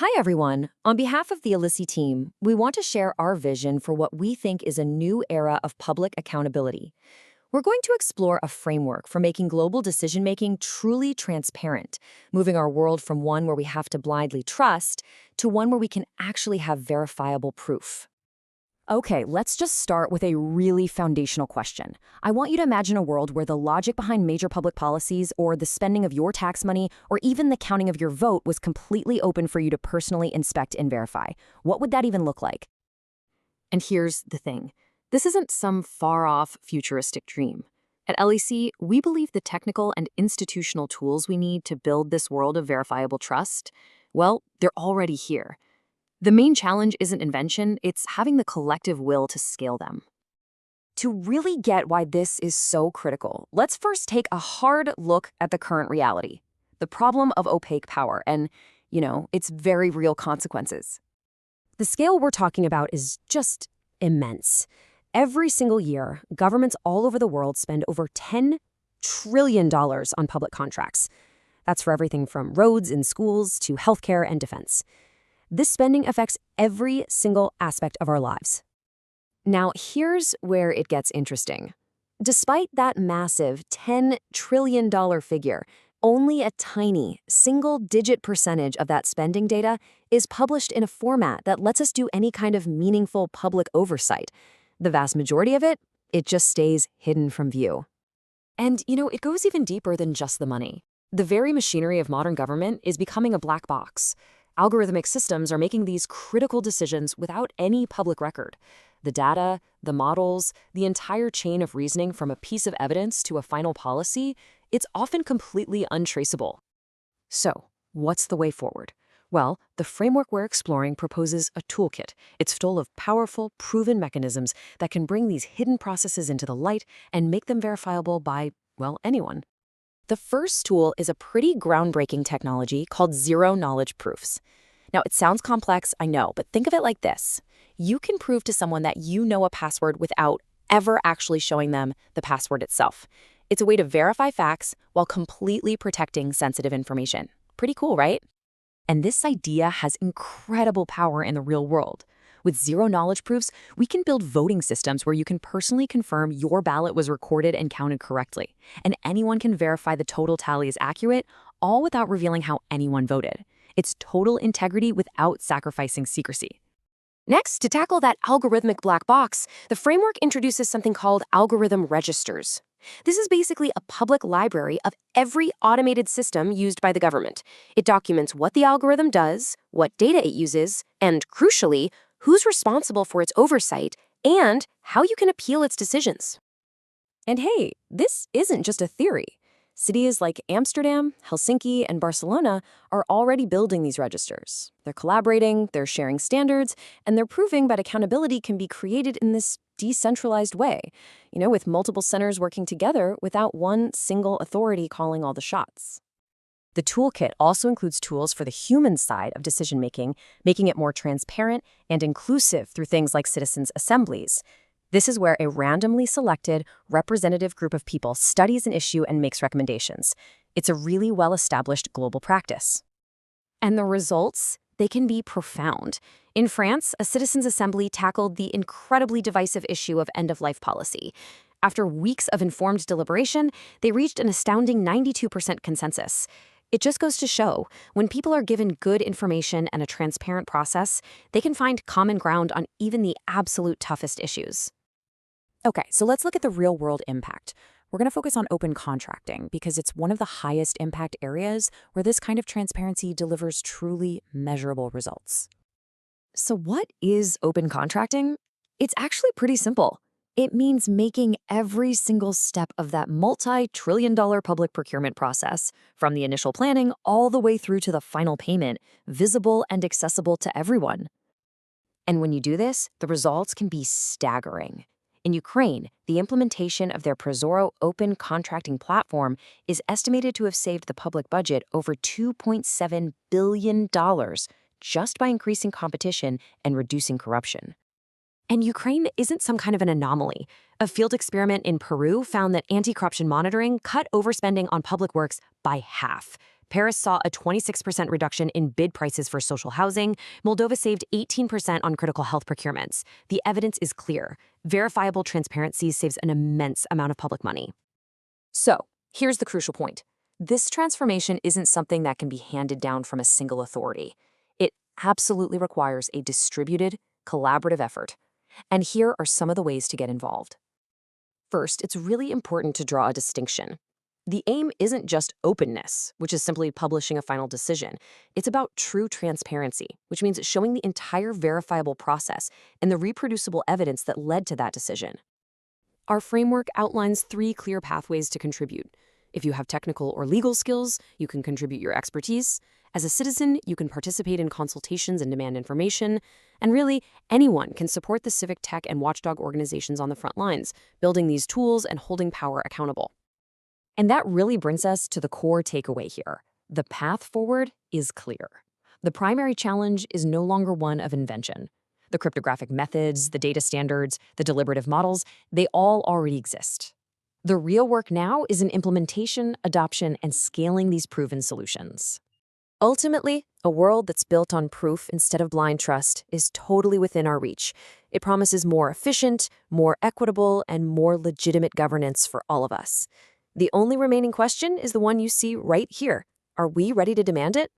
Hi, everyone. On behalf of the EITI team, we want to share our vision for what we think is a new era of public accountability. We're going to explore a framework for making global decision-making truly transparent, moving our world from one where we have to blindly trust to one where we can actually have verifiable proof. Okay, let's just start with a really foundational question. I want you to imagine a world where the logic behind major public policies or the spending of your tax money or even the counting of your vote was completely open for you to personally inspect and verify. What would that even look like? And here's the thing. This isn't some far-off futuristic dream. At LEC, we believe the technical and institutional tools we need to build this world of verifiable trust, well, they're already here. The main challenge isn't invention, it's having the collective will to scale them. To really get why this is so critical, let's first take a hard look at the current reality, the problem of opaque power and, its very real consequences. The scale we're talking about is just immense. Every single year, governments all over the world spend over $10 trillion on public contracts. That's for everything from roads and schools to healthcare and defense. This spending affects every single aspect of our lives. Now, here's where it gets interesting. Despite that massive $10 trillion figure, only a tiny, single-digit percentage of that spending data is published in a format that lets us do any kind of meaningful public oversight. The vast majority of it just stays hidden from view. And, it goes even deeper than just the money. The very machinery of modern government is becoming a black box. Algorithmic systems are making these critical decisions without any public record. The data, the models, the entire chain of reasoning from a piece of evidence to a final policy, it's often completely untraceable. So, what's the way forward? Well, the framework we're exploring proposes a toolkit. It's full of powerful, proven mechanisms that can bring these hidden processes into the light and make them verifiable by, anyone. The first tool is a pretty groundbreaking technology called zero-knowledge proofs. Now, it sounds complex, I know, but think of it like this. You can prove to someone that you know a password without ever actually showing them the password itself. It's a way to verify facts while completely protecting sensitive information. Pretty cool, right? And this idea has incredible power in the real world. With zero-knowledge proofs, we can build voting systems where you can personally confirm your ballot was recorded and counted correctly, and anyone can verify the total tally is accurate, all without revealing how anyone voted. It's total integrity without sacrificing secrecy. Next, to tackle that algorithmic black box, the framework introduces something called algorithm registers. This is basically a public library of every automated system used by the government. It documents what the algorithm does, what data it uses, and, crucially, who's responsible for its oversight, and how you can appeal its decisions. And hey, this isn't just a theory. Cities like Amsterdam, Helsinki, and Barcelona are already building these registers. They're collaborating, they're sharing standards, and they're proving that accountability can be created in this decentralized way, with multiple centers working together without one single authority calling all the shots. The toolkit also includes tools for the human side of decision-making, making it more transparent and inclusive through things like citizens' assemblies. This is where a randomly selected, representative group of people studies an issue and makes recommendations. It's a really well-established global practice. And the results? They can be profound. In France, a citizens' assembly tackled the incredibly divisive issue of end-of-life policy. After weeks of informed deliberation, they reached an astounding 92% consensus. It just goes to show, when people are given good information and a transparent process, they can find common ground on even the absolute toughest issues. Okay, so let's look at the real-world impact. We're going to focus on open contracting because it's one of the highest impact areas where this kind of transparency delivers truly measurable results. So what is open contracting? It's actually pretty simple. It means making every single step of that multi-trillion-dollar public procurement process, from the initial planning all the way through to the final payment, visible and accessible to everyone. And when you do this, the results can be staggering. In Ukraine, the implementation of their Prozorro open contracting platform is estimated to have saved the public budget over $2.7 billion just by increasing competition and reducing corruption. And Ukraine isn't some kind of an anomaly. A field experiment in Peru found that anti-corruption monitoring cut overspending on public works by half. Paris saw a 26% reduction in bid prices for social housing. Moldova saved 18% on critical health procurements. The evidence is clear. Verifiable transparency saves an immense amount of public money. So, here's the crucial point. This transformation isn't something that can be handed down from a single authority. It absolutely requires a distributed, collaborative effort. And here are some of the ways to get involved. First, it's really important to draw a distinction. The aim isn't just openness, which is simply publishing a final decision. It's about true transparency, which means showing the entire verifiable process and the reproducible evidence that led to that decision. Our framework outlines 3 clear pathways to contribute. If you have technical or legal skills, you can contribute your expertise. As a citizen, you can participate in consultations and demand information. And really, anyone can support the civic tech and watchdog organizations on the front lines, building these tools and holding power accountable. And that really brings us to the core takeaway here. The path forward is clear. The primary challenge is no longer one of invention. The cryptographic methods, the data standards, the deliberative models, they all already exist. The real work now is in implementation, adoption, and scaling these proven solutions. Ultimately, a world that's built on proof instead of blind trust is totally within our reach. It promises more efficient, more equitable, and more legitimate governance for all of us. The only remaining question is the one you see right here. Are we ready to demand it?